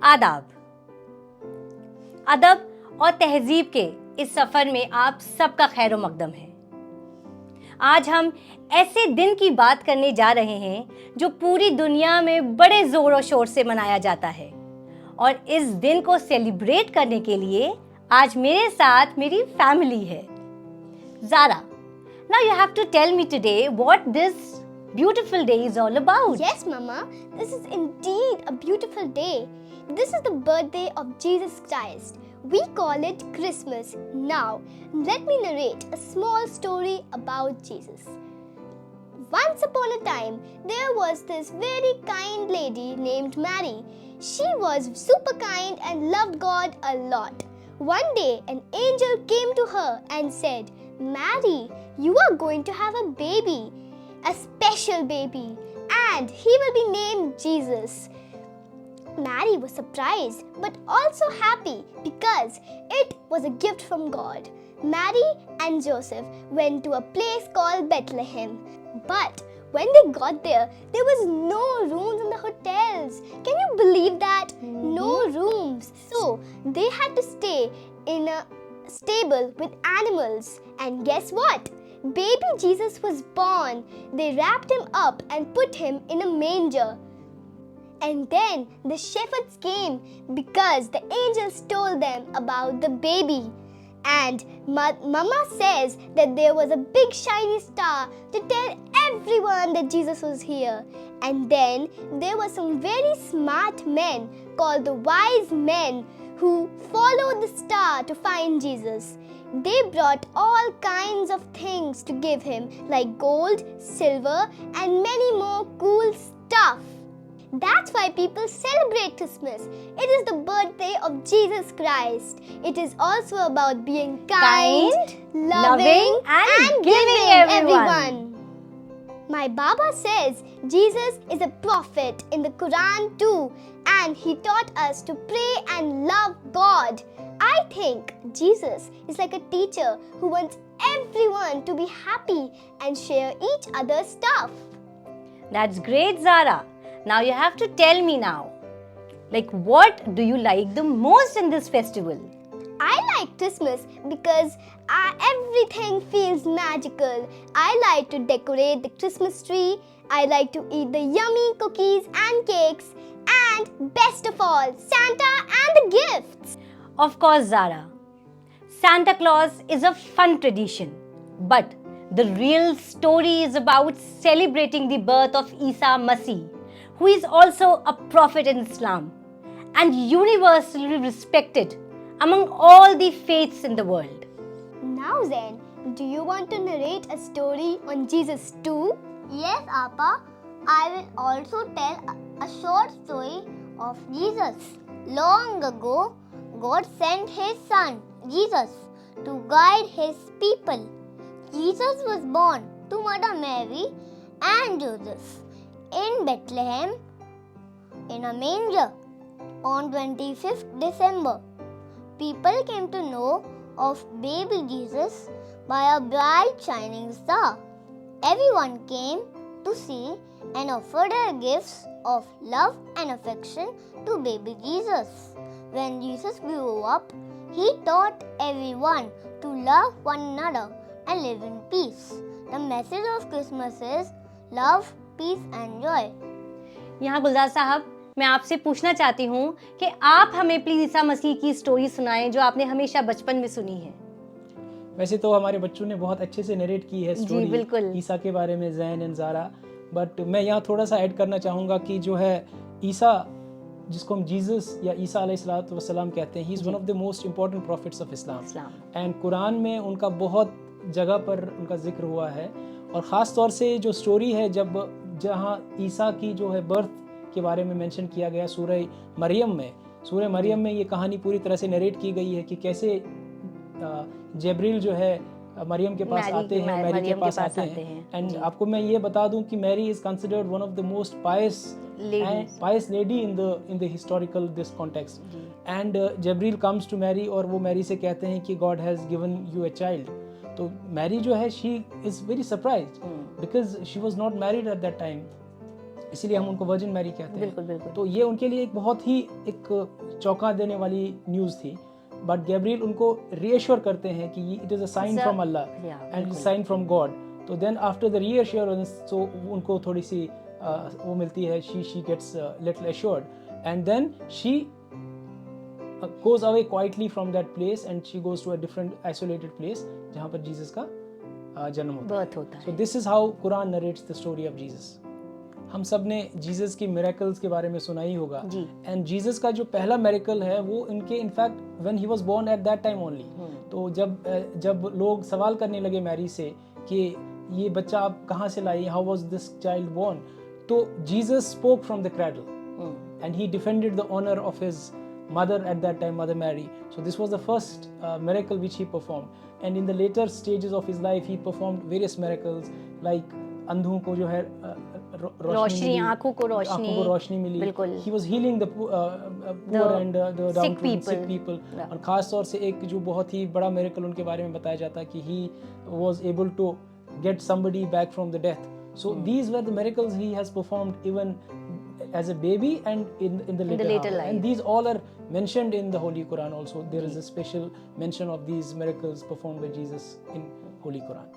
आदाब, अदब और तहजीब के इस सफ़र में आप सबका खैर मकदम है। आज हम ऐसे दिन की बात करने जा रहे हैं जो पूरी दुनिया में बड़े ज़ोर और शोर से मनाया जाता है, और इस दिन को सेलिब्रेट करने के लिए आज मेरे साथ मेरी फैमिली है। Zaara, now you have to tell me today what this beautiful day is all about. Yes, Mama, this is indeed a beautiful day. This is the birthday of Jesus Christ. We call it Christmas. Now, let me narrate a small story about Jesus. Once upon a time, there was this very kind lady named Mary. She was super kind and loved God a lot. One day, an angel came to her and said, "Mary, you are going to have a baby, a special baby, and he will be named Jesus." Mary was surprised but also happy because it was a gift from God. Mary and Joseph went to a place called Bethlehem. But when they got there was no rooms in the hotels. Can you believe that? No rooms. So they had to stay in a stable with animals. And guess what? Baby Jesus was born. They wrapped him up and put him in a manger. And then the shepherds came because the angels told them about the baby. And Mama says that there was a big shiny star to tell everyone that Jesus was here. And then there were some very smart men called the wise men who followed the star to find Jesus. They brought all kinds of things to give him, like gold, silver, and many more cool stuff. That's why people celebrate Christmas. It is the birthday of Jesus Christ. It is also about being kind, loving, and giving everyone. My Baba says Jesus is a prophet in the Quran too, and he taught us to pray and love God. I think Jesus is like a teacher who wants everyone to be happy and share each other's stuff. That's great, Zara. Now you have to tell me now, like, what do you like the most in this festival? I like Christmas because everything feels magical. I like to decorate the Christmas tree. I like to eat the yummy cookies and cakes. And best of all, Santa and the gifts. Of course, Zara. Santa Claus is a fun tradition, but the real story is about celebrating the birth of Isa Masih, who is also a prophet in Islam and universally respected among all the faiths in the world. Now then, do you want to narrate a story on Jesus too? Yes, Appa. I will also tell a short story of Jesus. Long ago, God sent his son, Jesus, to guide his people. Jesus was born to Mother Mary and Joseph in Bethlehem in a manger on 25th December. People came to know of baby Jesus by a bright shining star. Everyone came to see and offered their gifts of love and affection to baby Jesus. When Jesus grew up, he taught everyone to love one another and live in peace. The message of Christmas is love, peace and joy. यहाँ गुलजार साहब, मैं आपसे पूछना चाहती हूँ कि आप हमें प्लीज ईसा मसीह की स्टोरी सुनाएं जो आपने हमेशा बचपन में सुनी है। वैसे तो हमारे बच्चों ने बहुत अच्छे से नरेट की है स्टोरी ईसा के बारे में, जैन एंड ज़ारा, बट मैं यहाँ थोड़ा सा ऐड करना चाहूँगा कि जो है ईसा, जिसको हम जीसस या ईसा अलैहिस्सलातु वस्सलाम कहते हैं, he is one of the most important profits of Islam and Quran में उनका बहुत जगह पर उनका जिक्र हुआ है। और ख़ास तौर से जो स्टोरी है जहाँ ईसा की जो है बर्थ के बारे में मेंशन किया गया सूरह मरियम में ये कहानी पूरी तरह से नरेट की गई है कि कैसे जबरील जो है मरियम के पास आते हैं, मैरी के पास आते हैं। एंड आपको मैं ये बता दूं कि Mary is considered one of the most pious lady in the historical this context. And Jibreel comes to Mary और वो मैरी से कहते हैं कि God has given you a child. तो मैरी जो है she is very surprised because she was not married at that time. इसीलिए हम उनको वर्जिन मैरी कहते हैं। बिल्कुल बिल्कुल। तो ये उनके लिए एक बहुत ही एक चौंका देने वाली न्यूज़ थी, बट गैब्रियल उनको रीएश्योर करते हैं कि it is a sign from Allah and sign from God. तो देन आफ्टर द रीएश्योरेंस तो उनको थोड़ी सी वो मिलती है, she gets little assured and then she goes away quietly from that place and she goes to a different isolated place जहाँ पर जीसस का जन्म होता है। So this is how Quran narrates the story of Jesus. हम सब ने Jesus की मिरेकल्स के बारे में सुना ही होगा, एंड जीसस का जो पहला मिरेकल है वो इनके in fact when he was born at that time only. तो जब लोग सवाल करने लगे मैरी से कि ये बच्चा आप कहाँ से लाई, how was this child born, तो Jesus spoke from the cradle and he defended the honour of his mother at that time, Mother Mary. So this was the first miracle which he performed, and in the later stages of his life he performed various miracles like अंधों को जो है रोशनी, आंखों को रोशनी मिली। He was healing the poor and the sick people. और खास तौर से एक जो बहुत ही बड़ा मिरेकल उनके बारे में बताया जाता है कि he was able to get somebody back from the death. So these were the miracles he has performed even as a baby and in the later life. And these all are mentioned in the Holy Quran also. There is a special mention of these miracles performed by Jesus in Holy Quran.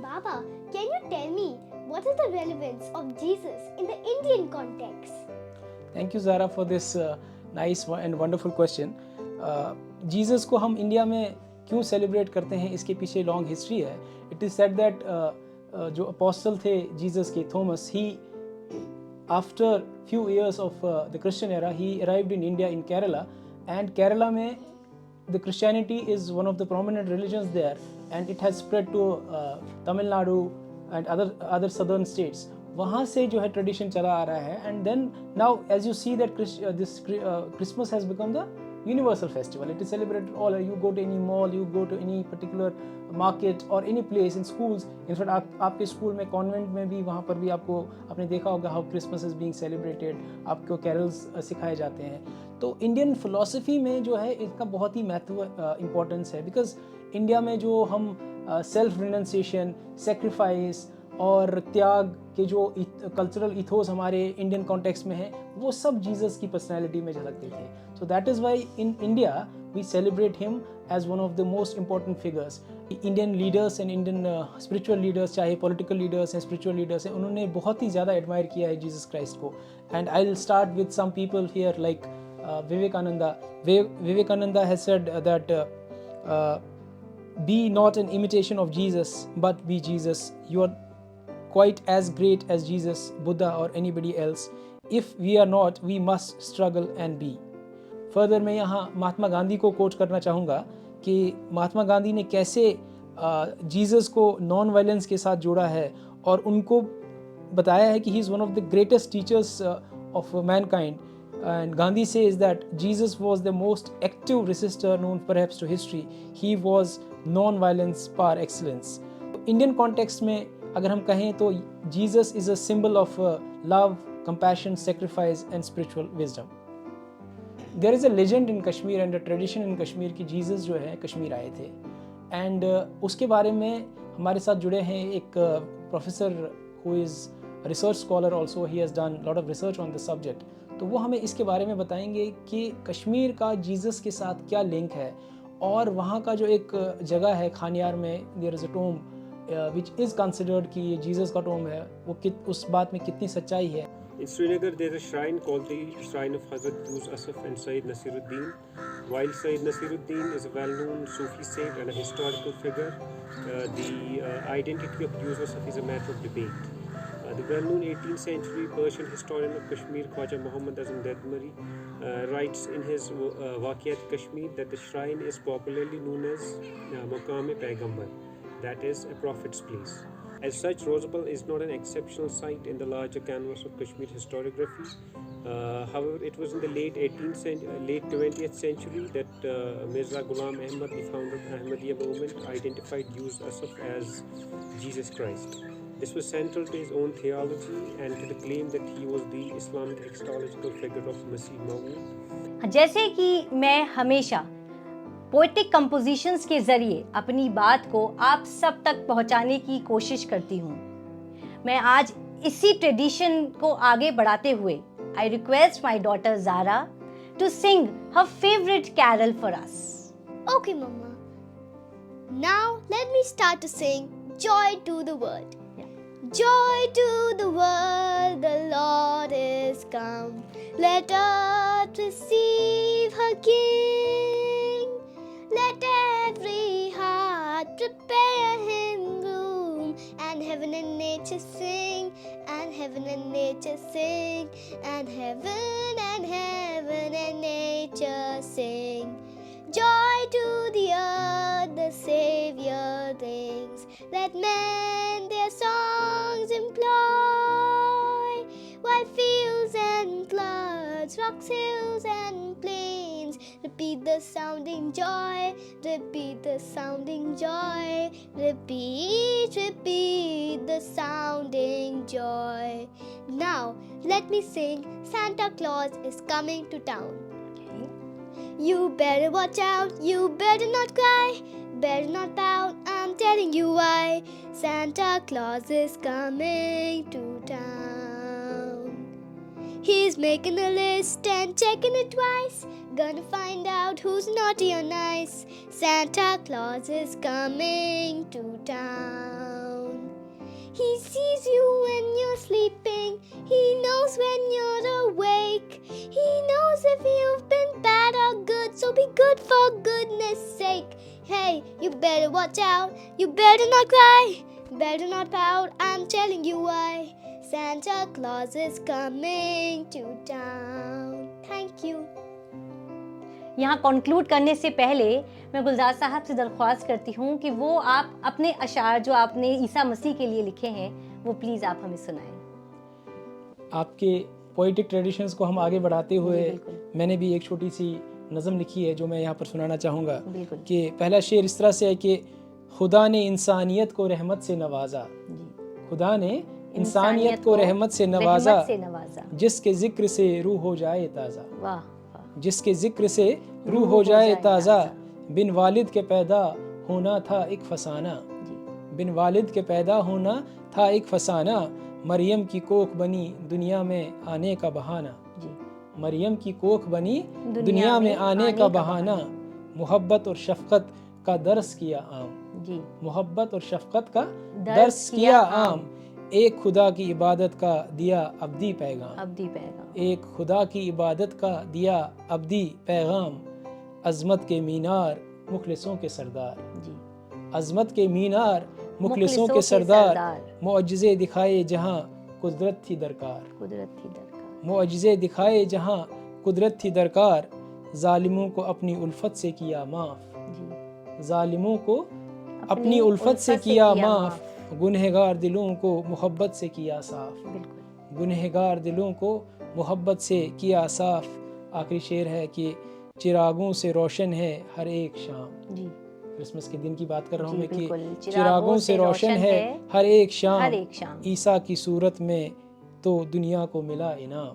Baba, can you tell me what is the relevance of Jesus in the Indian context? Thank you Zara for this nice and wonderful question. Jesus को हम India में क्यों celebrate करते हैं, इसके पीछे long history है। It is said that जो अपोस्टल थे जीसस के, Thomas, he after few years of the Christian era, he arrived in India in Kerala, and Kerala में the Christianity is one of the prominent religions there, and it has spread to Tamil Nadu and other southern states. वहाँ से जो है tradition चला आ रहा है, and then now as you see that this Christmas has become the universal festival. It is celebrated all. You go to any mall, you go to any particular market or any place in schools. In fact, आपके school में, convent में भी, वहाँ पर भी आपने देखा होगा how Christmas is being celebrated. आपको कैरल्स सिखाए जाते हैं। तो इंडियन फिलॉसफी में जो है इसका बहुत ही महत्व इम्पोर्टेंस है, बिकॉज इंडिया में जो हम सेल्फ रिनंसिएशन, सेक्रीफाइस और त्याग के जो कल्चरल इथोस हमारे इंडियन कॉन्टेक्स्ट में है, वो सब जीसस की पर्सनैलिटी में झलकते थे। So that is why in India we celebrate him as one of the most important figures. Indian leaders and Indian spiritual leaders, चाहे पॉलिटिकल लीडर्स हैं, स्पिरिचुअल लीडर्स हैं, उन्होंने बहुत ही ज़्यादा एडमायर किया है जीसस क्राइस्ट को। And I will start with some people here like Vivekananda. Vivekananda has said that be not an imitation of Jesus, but be Jesus. You are quite as great as Jesus, Buddha or anybody else. If we are not, we must struggle and be. Further मैं यहाँ महात्मा गांधी को coat करना चाहूँगा कि महात्मा गांधी ने कैसे Jesus को non violence के साथ जोड़ा है और उनको बताया है कि he is one of the greatest teachers of mankind. And Gandhi says that Jesus was the most active resistor known perhaps to history. He was non-violence par excellence. Indian context में अगर हम कहें तो Jesus is a symbol of love, compassion, sacrifice and spiritual wisdom. There is a legend in Kashmir and a tradition in Kashmir कि Jesus जो है कश्मीर आए थे, and उसके बारे में हमारे साथ जुड़े हैं एक professor who is a research scholar also. He has done a lot of research on the subject. तो वो हमें इसके बारे में बताएंगे कि कश्मीर का जीसस के साथ क्या लिंक है, और वहाँ का जो एक जगह है खानियार में, there is a tomb which is considered कि ये जीसस का टोम है, वो उस बात में कितनी सच्चाई है। In Srinagar, there is a shrine called the Shrine of Hazrat Yus Asaf and Sayyid Nasiruddin. While Sayyid Nasiruddin is a well-known Sufi saint and a historical figure, the identity of Yus Asaf is a matter of debate. The well-known 18th century Persian historian of Kashmir, Khwaja Muhammad Azam Dadmari, writes in his Waqiyat Kashmir that the shrine is popularly known as Maqam-e-Paigambar, that is a prophet's place. As such, Rosabal is not an exceptional site in the larger canvas of Kashmir historiography. However, it was in the late 20th century that Mirza Ghulam Ahmad, the founder of Ahmadiyya movement, identified Yus Asaf as Jesus Christ. This was central to his own theology and to the claim that he was the Islamic Christological figure of Masih Maud. जैसे कि मैं हमेशा poetic compositions के ज़रिए अपनी बात को आप सब तक पहुंचाने की कोशिश करती हूं, मैं आज इसी ट्रेडिशन को आगे बढ़ाते हुए I request my daughter Zara to sing her favourite carol for us. Okay, Mama. Now let me start to sing Joy to the World. Joy to the world, the Lord is come. Let earth receive her King. Let every heart prepare him room. And heaven and nature sing, and heaven and nature sing, and heaven and nature sing. Joy to the earth, the Savior brings. Let men their songs employ, while fields and floods, rocks, hills and plains repeat the sounding joy, repeat the sounding joy, repeat the sounding joy. Now let me sing Santa Claus is coming to town. You better watch out, you better not cry, better not pout, I'm telling you why. Santa Claus is coming to town. He's making a list and checking it twice, gonna find out who's naughty or nice. Santa Claus is coming to town. He sees you when you're sleeping, he knows when you're awake, he knows if you've been bad or good, so be good for goodness sake. Hey, you better watch out, you better not cry, better not pout, I'm telling you why. Santa Claus is coming to town. Thank you. यहाँ conclude करने से पहले मैं गुलजार साहब से दरख्वास्त करती हूँ कि वो आप अपने अशार जो आपने ईसा मसीह के लिए लिखे हैं वो प्लीज़ आप हमें सुनाएं. आपके पोइटिक ट्रेडिशंस को हम आगे बढ़ाते हुए मैंने भी एक छोटी सी नज़म लिखी है जो मैं यहाँ पर सुनाना चाहूँगा. कि पहला शेर इस तरह से है कि खुदा ने इंसानियत को रहमत से नवाजा, खुदा ने इंसानियत को रहमत से नवाजा, जिसके जिक्र से रूह हो जाए ताज़ा. वाह, जिसके जिक्र से रूह हो जाए ताज़ा, बिन वालिद के पैदा होना था एक फसाना, बिन वालिद के पैदा होना था एक फसाना, मरियम की कोख बनी दुनिया में आने का बहाना, मरियम की कोख बनी दुनिया में आने का बहाना, मोहब्बत और शफकत का दर्स किया आम, मोहब्बत और शफकत का दर्स किया आम, एक खुदा की इबादत का दिया अब्दी पैगाम, एक खुदा की इबादत का दिया अब्दी पैगाम, अज़मत के मीनार मुखलिसों के सरदार, अज़मत के मीनार मुखलिसों के सरदार, मुअज्जिज़े दिखाए जहाँ कुदरत थी दरकार, मुअज्जिज़े दिखाए जहाँ कुदरत थी दरकार, जालिमों को अपनी उल्फत से किया माफ़, जालिमों को अपनी उल्फत से किया माफ़, गुनहगार दिलों को मोहब्बत से किया साफ, गुनहगार दिलों को मोहब्बत से किया साफ. आखिरी शेर है कि चिरागों से रोशन है हर एक शाम. क्रिसमस के दिन की बात कर रहा हूँ मैं कि चिरागों से रोशन है हर एक शाम, ईसा की सूरत में तो दुनिया को मिला इनाम,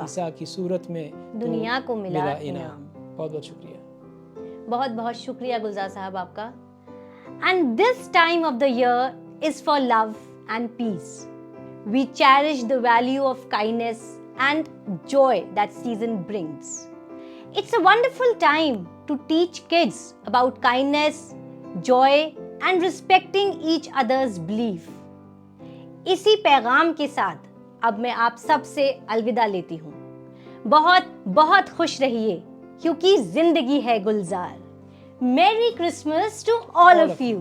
ईसा की सूरत में दुनिया को मिला इनाम. बहुत बहुत शुक्रिया, बहुत बहुत शुक्रिया गुलजार साहब आपका. And this time of the year is for love and peace. We cherish the value of kindness and joy that season brings. It's a wonderful time to teach kids about kindness, joy and respecting each other's belief. इसी पैगाम के साथ अब मैं आप सब से अलविदा लेती हूँ. बहुत बहुत खुश रहिए क्योंकि जिंदगी है गुलजार. Merry Christmas to all of you.